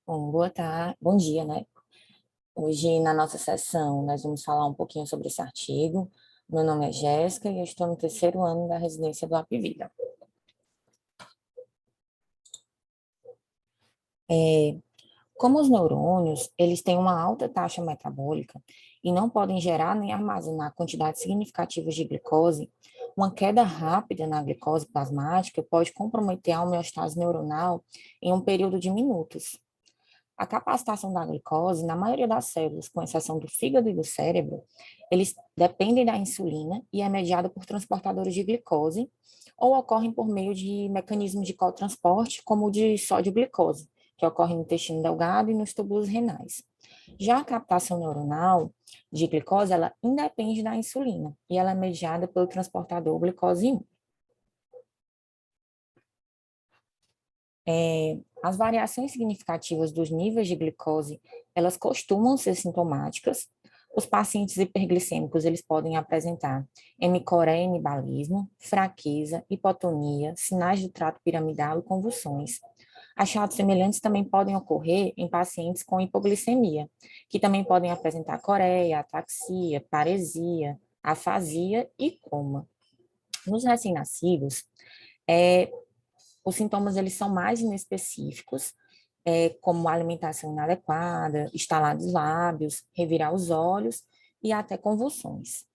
Bom, boa tarde, bom dia, né? Hoje, na nossa sessão, nós vamos falar um pouquinho sobre esse artigo. Meu nome é Jéssica e eu estou no terceiro ano da residência do Apvida. Como os neurônios, eles têm uma alta taxa metabólica e não podem gerar nem armazenar quantidades significativas de glicose, uma queda rápida na glicose plasmática pode comprometer a homeostase neuronal em um período de minutos. A capacitação da glicose, na maioria das células, com exceção do fígado e do cérebro, eles dependem da insulina e é mediada por transportadores de glicose ou ocorrem por meio de mecanismos de cotransporte, como o de sódio-glicose, que ocorre no intestino delgado e nos túbulos renais. Já a captação neuronal de glicose, ela independe da insulina e ela é mediada pelo transportador glicose 1. As variações significativas dos níveis de glicose, elas costumam ser sintomáticas. Os pacientes hiperglicêmicos, eles podem apresentar hemicoreia e hemibalismo, fraqueza, hipotonia, sinais do trato piramidal e convulsões. Achados semelhantes também podem ocorrer em pacientes com hipoglicemia, que também podem apresentar coreia, ataxia, paresia, afasia e coma. Nos recém-nascidos, é, os sintomas eles são mais inespecíficos, como alimentação inadequada, estalar dos lábios, revirar os olhos e até convulsões.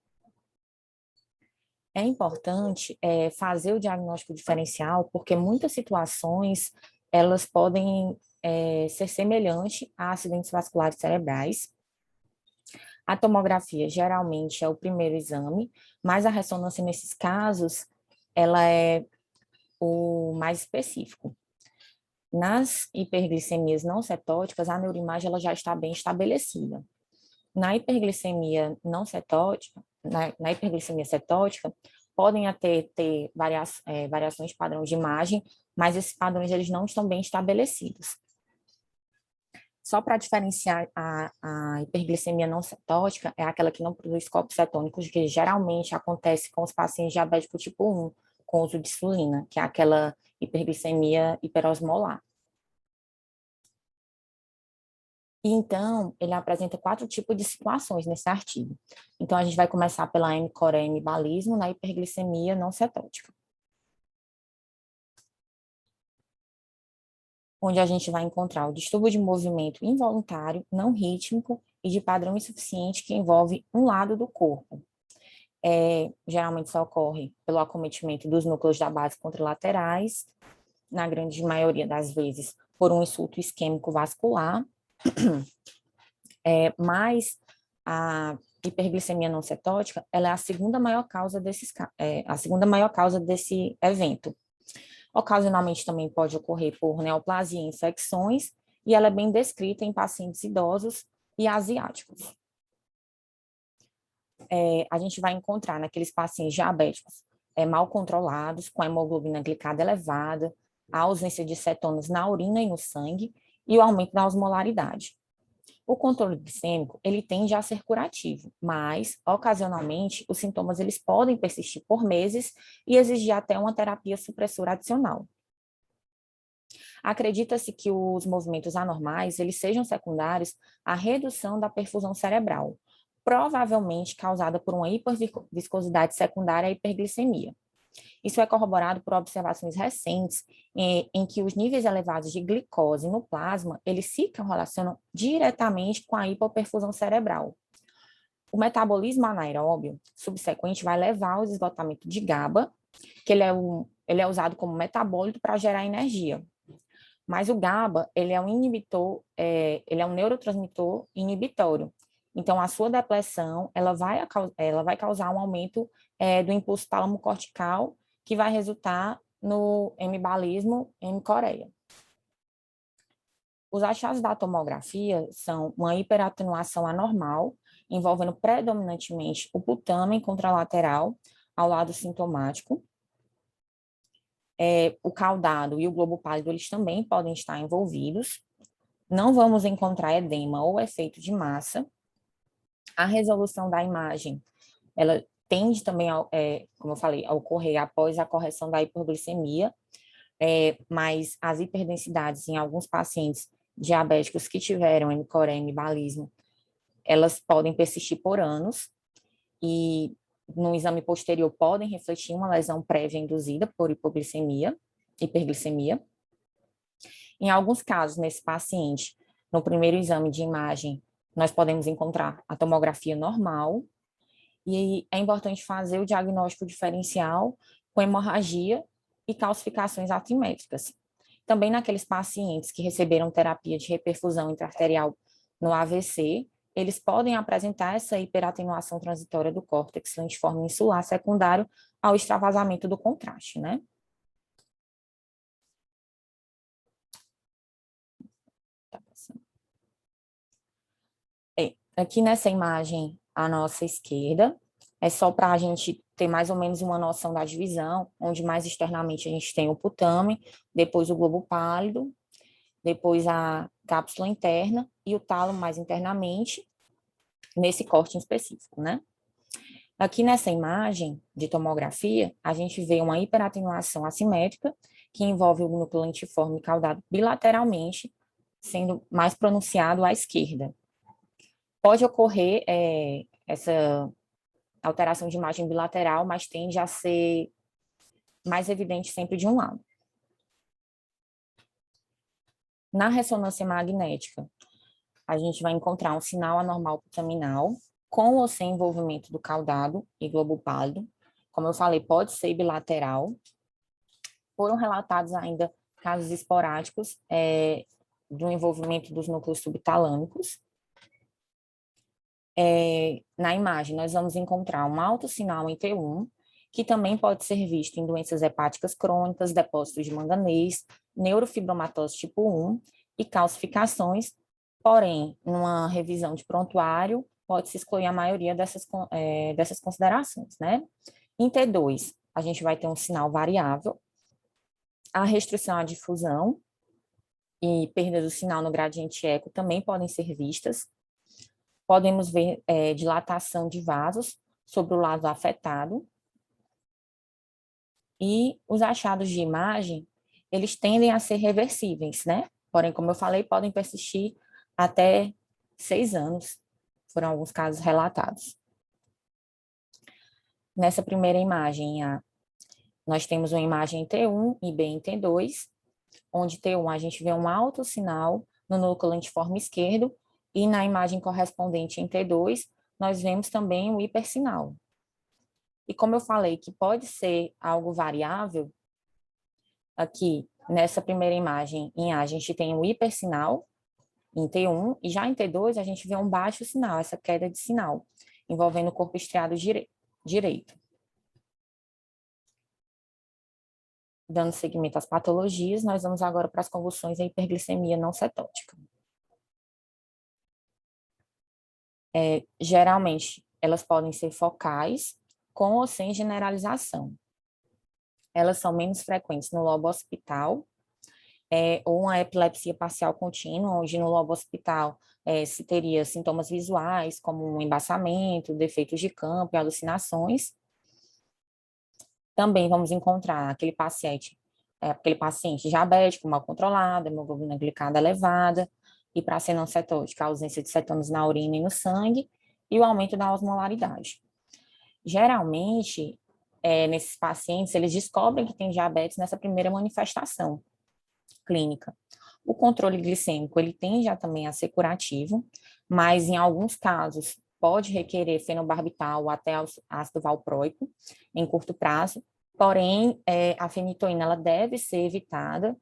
É importante fazer o diagnóstico diferencial, porque muitas situações elas podem ser semelhantes a acidentes vasculares cerebrais. A tomografia geralmente é o primeiro exame, mas a ressonância nesses casos ela é o mais específico. Nas hiperglicemias não cetóticas, a neuroimagem ela já está bem estabelecida. Na hiperglicemia não cetótica, na hiperglicemia cetótica, podem até ter variações de padrão de imagem, mas esses padrões eles não estão bem estabelecidos. Só para diferenciar a hiperglicemia não cetótica, é aquela que não produz corpos cetônicos, que geralmente acontece com os pacientes diabéticos tipo 1, com uso de insulina, que é aquela hiperglicemia hiperosmolar. E então, ele apresenta 4 tipos de situações nesse artigo. Então, a gente vai começar pela hemicoreia e hemibalismo na hiperglicemia não cetótica, onde a gente vai encontrar o distúrbio de movimento involuntário, não rítmico e de padrão insuficiente que envolve um lado do corpo. Geralmente isso ocorre pelo acometimento dos núcleos da base contralaterais, na grande maioria das vezes por um insulto isquêmico vascular, mas a hiperglicemia não cetótica, ela é a segunda maior causa desse evento. Ocasionalmente também pode ocorrer por neoplasia e infecções, e ela é bem descrita em pacientes idosos e asiáticos. A gente vai encontrar naqueles pacientes diabéticos mal controlados, com a hemoglobina glicada elevada, a ausência de cetonas na urina e no sangue e o aumento da osmolaridade. O controle glicêmico, ele tende a ser curativo, mas, ocasionalmente, os sintomas eles podem persistir por meses e exigir até uma terapia supressora adicional. Acredita-se que os movimentos anormais, eles sejam secundários à redução da perfusão cerebral, provavelmente causada por uma hiperviscosidade secundária à hiperglicemia. Isso é corroborado por observações recentes em que os níveis elevados de glicose no plasma, eles se correlacionam diretamente com a hipoperfusão cerebral. O metabolismo anaeróbio subsequente vai levar ao esgotamento de GABA, que ele é usado como metabólito para gerar energia. Mas o GABA, ele é um inibidor, ele é um neurotransmissor inibitório. Então, a sua depressão, ela vai causar um aumento do impulso tálamo-cortical, que vai resultar no hemibalismo, hemicoreia. Os achados da tomografia são uma hiperatenuação anormal, envolvendo predominantemente o putâmen contralateral ao lado sintomático. O caudado e o globo pálido, eles também podem estar envolvidos. Não vamos encontrar edema ou efeito de massa. A resolução da imagem, ela tende também, como eu falei, a ocorrer após a correção da hiperglicemia, mas as hiperdensidades em alguns pacientes, diabéticos que tiveram hemicoré e hemibalismo, elas podem persistir por anos e no exame posterior podem refletir uma lesão prévia induzida por hipoglicemia, hiperglicemia. Em alguns casos, nesse paciente, no primeiro exame de imagem, nós podemos encontrar a tomografia normal e é importante fazer o diagnóstico diferencial com hemorragia e calcificações atimétricas. Também naqueles pacientes que receberam terapia de reperfusão intraarterial no AVC, eles podem apresentar essa hiperatenuação transitória do córtex lentiforme insular secundário ao extravasamento do contraste, né? Aqui nessa imagem, à nossa esquerda, é só para a gente ter mais ou menos uma noção da divisão, onde mais externamente a gente tem o putame, depois o globo pálido, depois a cápsula interna e o tálamo mais internamente, nesse corte em específico, né? Aqui nessa imagem de tomografia, a gente vê uma hiperatenuação assimétrica, que envolve o núcleo lentiforme caudado bilateralmente, sendo mais pronunciado à esquerda. Pode ocorrer essa alteração de imagem bilateral, mas tende a ser mais evidente sempre de um lado. Na ressonância magnética, a gente vai encontrar um sinal anormal putaminal, com ou sem envolvimento do caudado e globo pálido. Como eu falei, pode ser bilateral. Foram relatados ainda casos esporádicos do envolvimento dos núcleos subtalâmicos. Na imagem, nós vamos encontrar um alto sinal em T1, que também pode ser visto em doenças hepáticas crônicas, depósitos de manganês, neurofibromatose tipo 1 e calcificações, porém, numa revisão de prontuário, pode-se excluir a maioria dessas considerações, né? Em T2, a gente vai ter um sinal variável, a restrição à difusão e perda do sinal no gradiente eco também podem ser vistas. Podemos ver dilatação de vasos sobre o lado afetado. E os achados de imagem, eles tendem a ser reversíveis, né? Porém, como eu falei, podem persistir até 6 anos. Foram alguns casos relatados. Nessa primeira imagem, nós temos uma imagem em T1 e B em T2, onde T1 a gente vê um alto sinal no núcleo lentiforme esquerdo, e na imagem correspondente em T2, nós vemos também o hipersinal. E como eu falei que pode ser algo variável, aqui nessa primeira imagem em A, a gente tem o hipersinal em T1, e já em T2 a gente vê um baixo sinal, essa queda de sinal, envolvendo o corpo estriado direito. Dando seguimento às patologias, nós vamos agora para as convulsões e hiperglicemia não cetótica. Geralmente, elas podem ser focais, com ou sem generalização. Elas são menos frequentes no lobo occipital, ou uma epilepsia parcial contínua, onde no lobo occipital se teria sintomas visuais, como um embaçamento, defeitos de campo e alucinações. Também vamos encontrar aquele paciente diabético, mal controlado, hemoglobina glicada elevada, e para ser não cetótica, a ausência de cetonas na urina e no sangue, e o aumento da osmolaridade. Geralmente, nesses pacientes, eles descobrem que têm diabetes nessa primeira manifestação clínica. O controle glicêmico, ele tende também a ser curativo, mas em alguns casos pode requerer fenobarbital ou até ácido valproico em curto prazo, porém, a fenitoína ela deve ser evitada,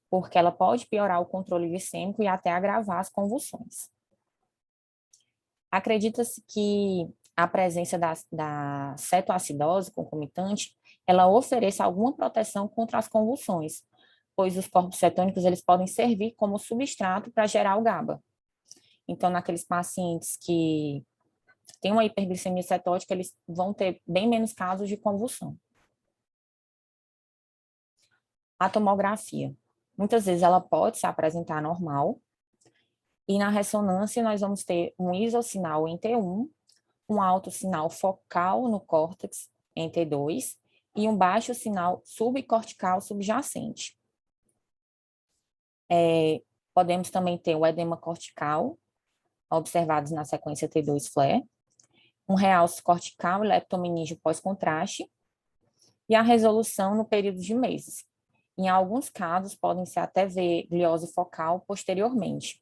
porque ela pode piorar o controle glicêmico e até agravar as convulsões. Acredita-se que a presença da cetoacidose concomitante, ela ofereça alguma proteção contra as convulsões, pois os corpos cetônicos eles podem servir como substrato para gerar o GABA. Então, naqueles pacientes que têm uma hiperglicemia cetótica, eles vão ter bem menos casos de convulsão. A tomografia, muitas vezes ela pode se apresentar normal, e na ressonância nós vamos ter um isossinal em T1, um alto sinal focal no córtex em T2 e um baixo sinal subcortical subjacente. Podemos também ter o edema cortical, observados na sequência T2-FLAIR, um realce cortical e leptomeníngeo pós-contraste, e a resolução no período de meses. Em alguns casos, podem-se até ver gliose focal posteriormente.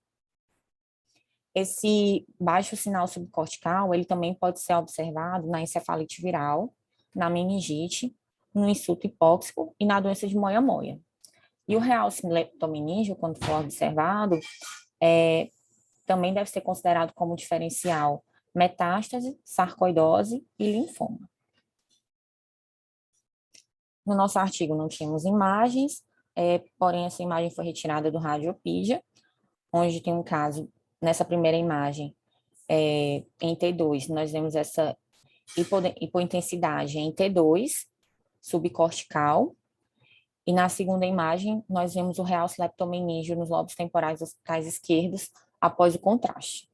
Esse baixo sinal subcortical, ele também pode ser observado na encefalite viral, na meningite, no insulto hipóxico e na doença de moia-moia. E o realce leptomeníngeo, quando for observado, também deve ser considerado como diferencial metástase, sarcoidose e linfoma. No nosso artigo não tínhamos imagens, porém essa imagem foi retirada do Radiopedia, onde tem um caso, nessa primeira imagem, em T2, nós vemos essa hipointensidade em T2, subcortical, e na segunda imagem, nós vemos o realce leptomeníngeo nos lobos temporais occipitais esquerdos após o contraste.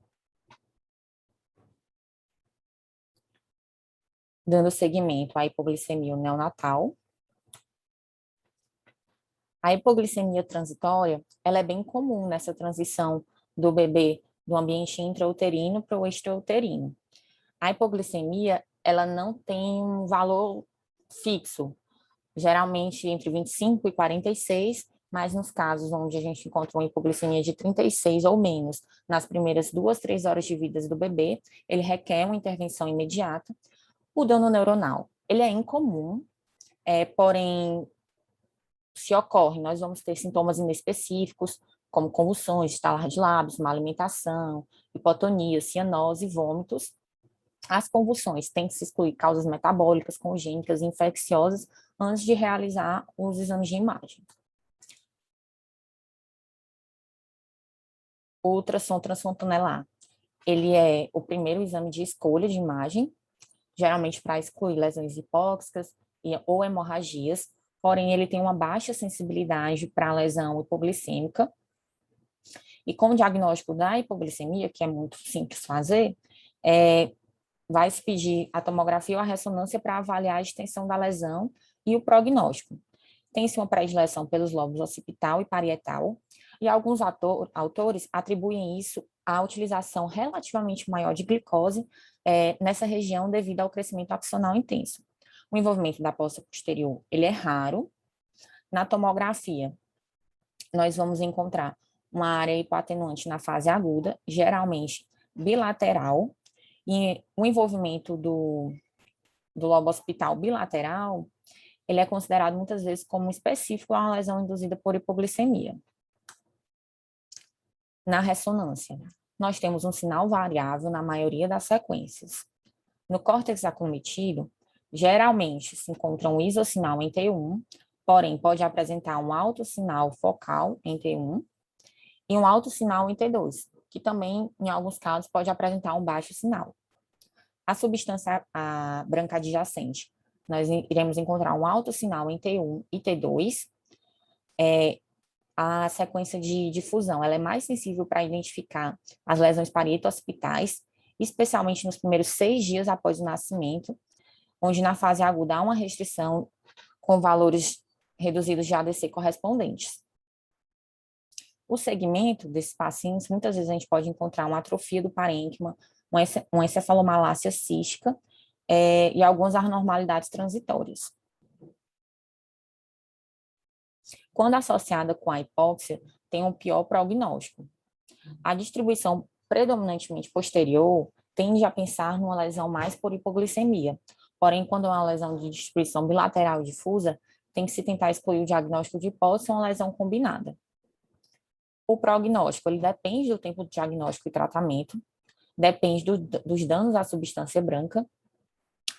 Dando seguimento à hipoglicemia neonatal. A hipoglicemia transitória, ela é bem comum nessa transição do bebê do ambiente intrauterino para o extrauterino. A hipoglicemia, ela não tem um valor fixo, geralmente entre 25 e 46, mas nos casos onde a gente encontra uma hipoglicemia de 36 ou menos, nas primeiras 2, 3 horas de vida do bebê, ele requer uma intervenção imediata. O dano neuronal, ele é incomum, porém, se ocorre, nós vamos ter sintomas inespecíficos, como convulsões, estalar de lábios, má alimentação, hipotonia, cianose, vômitos. As convulsões têm que se excluir causas metabólicas, congênitas e infecciosas antes de realizar os exames de imagem. O ultrassom transfontanelar, ele é o primeiro exame de escolha de imagem, geralmente para excluir lesões hipóxicas ou hemorragias, porém ele tem uma baixa sensibilidade para a lesão hipoglicêmica. E com o diagnóstico da hipoglicemia, que é muito simples fazer, vai se pedir a tomografia ou a ressonância para avaliar a extensão da lesão e o prognóstico. Tem-se uma predileção pelos lobos occipital e parietal, e alguns autores atribuem isso à utilização relativamente maior de glicose nessa região devido ao crescimento axonal intenso. O envolvimento da fossa posterior, ele é raro. Na tomografia, nós vamos encontrar uma área hipoatenuante na fase aguda, geralmente bilateral, e o envolvimento do lobo occipital bilateral, ele é considerado muitas vezes como específico a uma lesão induzida por hipoglicemia. Na ressonância, nós temos um sinal variável na maioria das sequências. No córtex acometido, geralmente se encontra um isossinal em T1, porém pode apresentar um alto sinal focal em T1 e um alto sinal em T2, que também, em alguns casos, pode apresentar um baixo sinal. A substância branca adjacente, nós iremos encontrar um alto sinal em T1 e T2. A sequência de difusão, ela é mais sensível para identificar as lesões parieto-occipitais, especialmente nos primeiros 6 dias após o nascimento, onde na fase aguda há uma restrição com valores reduzidos de ADC correspondentes. O segmento desses pacientes, muitas vezes a gente pode encontrar uma atrofia do parênquima, uma encefalomalácia cística e algumas anormalidades transitórias. Quando associada com a hipóxia, tem um pior prognóstico. A distribuição predominantemente posterior tende a pensar numa lesão mais por hipoglicemia, porém, quando é uma lesão de distribuição bilateral difusa, tem que se tentar excluir o diagnóstico de hipóxia ou uma lesão combinada. O prognóstico, ele depende do tempo de diagnóstico e tratamento, depende dos danos à substância branca,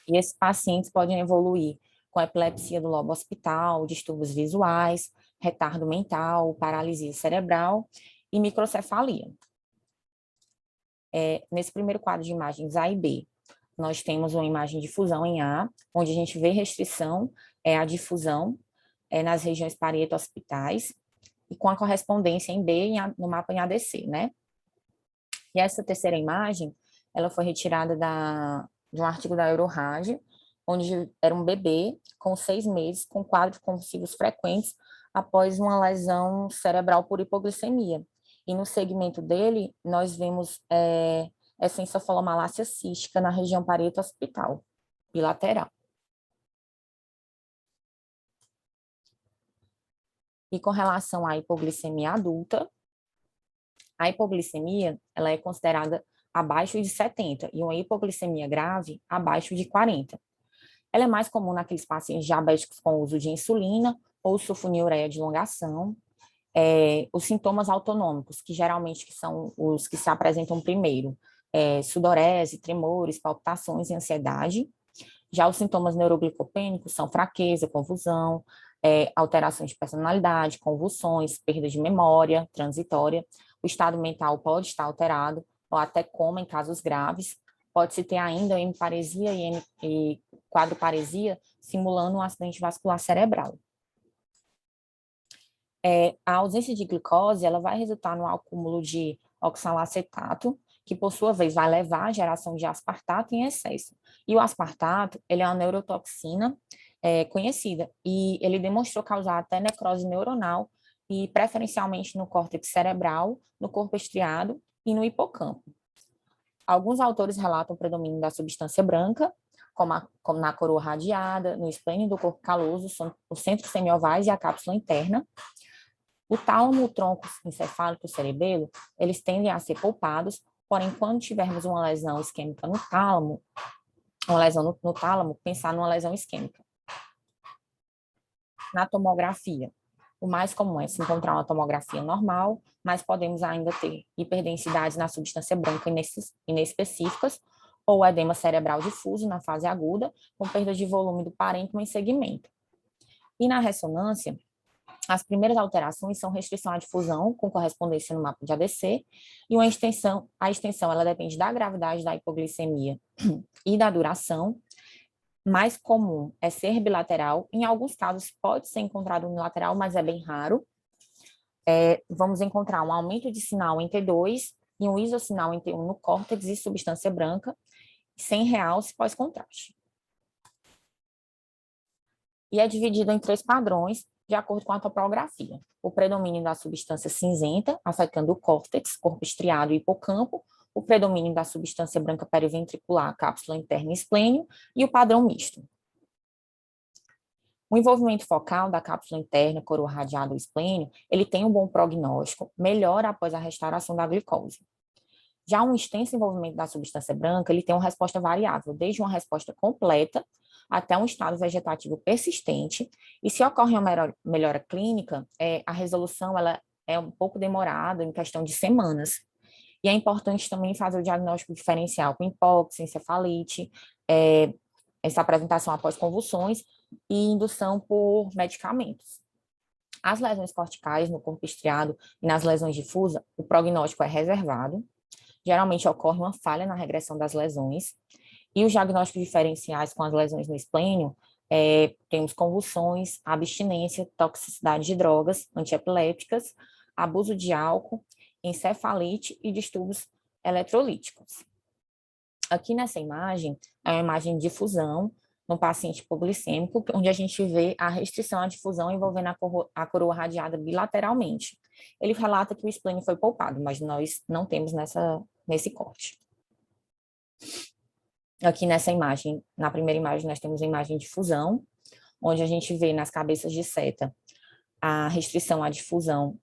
e esses pacientes podem evoluir com epilepsia do lobo occipital, distúrbios visuais, retardo mental, paralisia cerebral e microcefalia. Nesse primeiro quadro de imagens A e B, nós temos uma imagem de fusão em A, onde a gente vê restrição à difusão nas regiões parieto-occipitais, e com a correspondência em B no mapa em ADC, né? E essa terceira imagem, ela foi retirada de um artigo da Eurorad, onde era um bebê com 6 meses, com quadros convulsivos frequentes após uma lesão cerebral por hipoglicemia. E no segmento dele, nós vemos essa encefalomalácia cística na região parieto-occipital, bilateral. E com relação à hipoglicemia adulta, a hipoglicemia ela é considerada abaixo de 70 e uma hipoglicemia grave abaixo de 40. Ela é mais comum naqueles pacientes diabéticos com uso de insulina ou sulfonilureia de elongação. Os sintomas autonômicos, que geralmente são os que se apresentam primeiro, sudorese, tremores, palpitações e ansiedade. Já os sintomas neuroglicopênicos são fraqueza, confusão, alterações de personalidade, convulsões, perda de memória transitória. O estado mental pode estar alterado, ou até coma em casos graves. Pode-se ter ainda hemiparesia e quadroparesia, simulando um acidente vascular cerebral. A ausência de glicose ela vai resultar no acúmulo de oxalacetato, que por sua vez vai levar à geração de aspartato em excesso. E o aspartato ele é uma neurotoxina conhecida e ele demonstrou causar até necrose neuronal e preferencialmente no córtex cerebral, no corpo estriado e no hipocampo. Alguns autores relatam o predomínio da substância branca, como na coroa radiada, no esplênio do corpo caloso, os centros semiovais e a cápsula interna. O tálamo e o tronco encefálico e o cerebelo, eles tendem a ser poupados, porém, quando tivermos uma lesão isquêmica no tálamo, uma lesão no tálamo, pensar numa lesão isquêmica. Na tomografia, o mais comum é se encontrar uma tomografia normal, mas podemos ainda ter hiperdensidades na substância branca inespecíficas, ou edema cerebral difuso na fase aguda, com perda de volume do parênquima em segmento. E na ressonância, as primeiras alterações são restrição à difusão, com correspondência no mapa de ADC, e a extensão ela depende da gravidade da hipoglicemia e da duração. Mais comum é ser bilateral, em alguns casos pode ser encontrado unilateral, mas é bem raro. Vamos encontrar um aumento de sinal em T2 e um isossinal em T1 no córtex e substância branca, sem realce pós-contraste. E é dividido em 3 padrões, de acordo com a topografia. O predomínio da substância cinzenta, afetando o córtex, corpo estriado e hipocampo, o predomínio da substância branca periventricular, cápsula interna e esplênio, e o padrão misto. O envolvimento focal da cápsula interna, coroa radiada ou esplênio, ele tem um bom prognóstico, melhora após a restauração da glicose. Já um extenso envolvimento da substância branca, ele tem uma resposta variável, desde uma resposta completa até um estado vegetativo persistente, e se ocorre uma melhora clínica, a resolução ela é um pouco demorada, em questão de semanas. E é importante também fazer o diagnóstico diferencial com hipóxia, encefalite, essa apresentação após convulsões e indução por medicamentos. As lesões corticais no corpo estriado e nas lesões difusas, o prognóstico é reservado. Geralmente ocorre uma falha na regressão das lesões. E os diagnósticos diferenciais com as lesões no esplênio, temos convulsões, abstinência, toxicidade de drogas antiepilépticas, abuso de álcool, encefalite e distúrbios eletrolíticos. Aqui nessa imagem, é uma imagem de difusão no paciente hipoglicêmico, onde a gente vê a restrição à difusão envolvendo a coroa radiada bilateralmente. Ele relata que o esplênio foi poupado, mas nós não temos nesse corte. Aqui nessa imagem, na primeira imagem, nós temos a imagem de difusão, onde a gente vê nas cabeças de seta a restrição à difusão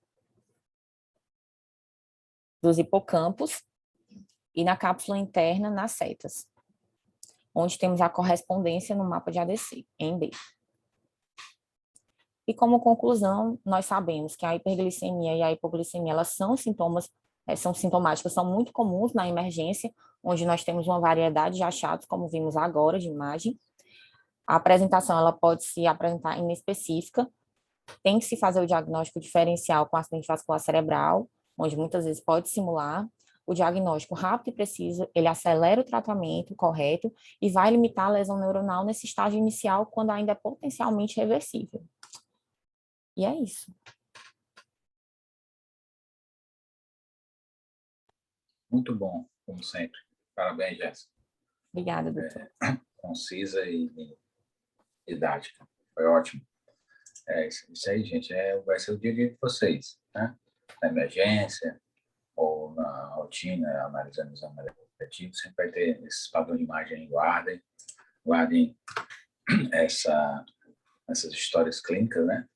dos hipocampos e na cápsula interna nas setas, onde temos a correspondência no mapa de ADC, em B. E como conclusão, nós sabemos que a hiperglicemia e a hipoglicemia, elas são sintomáticas, são muito comuns na emergência, onde nós temos uma variedade de achados, como vimos agora, de imagem. A apresentação, ela pode se apresentar inespecífica, tem que se fazer o diagnóstico diferencial com acidente vascular cerebral, onde muitas vezes pode simular. O diagnóstico rápido e preciso, ele acelera o tratamento correto e vai limitar a lesão neuronal nesse estágio inicial, quando ainda é potencialmente reversível. E é isso. Muito bom, como sempre. Parabéns, Jéssica. Obrigada, doutor. Concisa e didática. Foi ótimo. Isso aí, gente. Vai ser o dia de vocês, né? Na emergência, ou na rotina, analisando o exame eletivo, sempre vai ter esses padrões de imagem. Guardem essas histórias clínicas, né?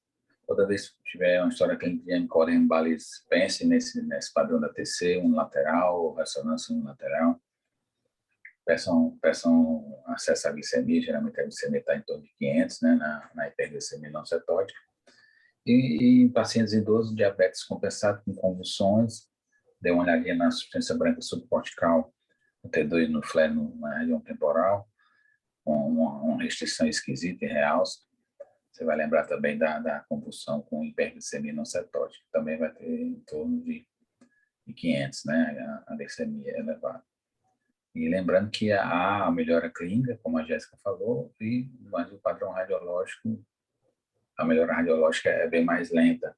Toda vez que tiver uma história clínica de coronarias, pense nesse padrão da TC, unilateral, ressonância unilateral. Peçam acesso à glicemia, geralmente a glicemia está em torno de 500, né, na hiperglicemia não cetótica. E em pacientes idosos, diabetes compensado com convulsões, dê uma olhadinha na substância branca subcortical, no T2 no flare na região temporal, com uma restrição esquisita e realça. Você vai lembrar também da convulsão com hiperglicemia não cetótica, que também vai ter em torno de 500, né, a glicemia elevada. E lembrando que há a melhora clínica, como a Jéssica falou, mas o padrão radiológico, a melhora radiológica é bem mais lenta.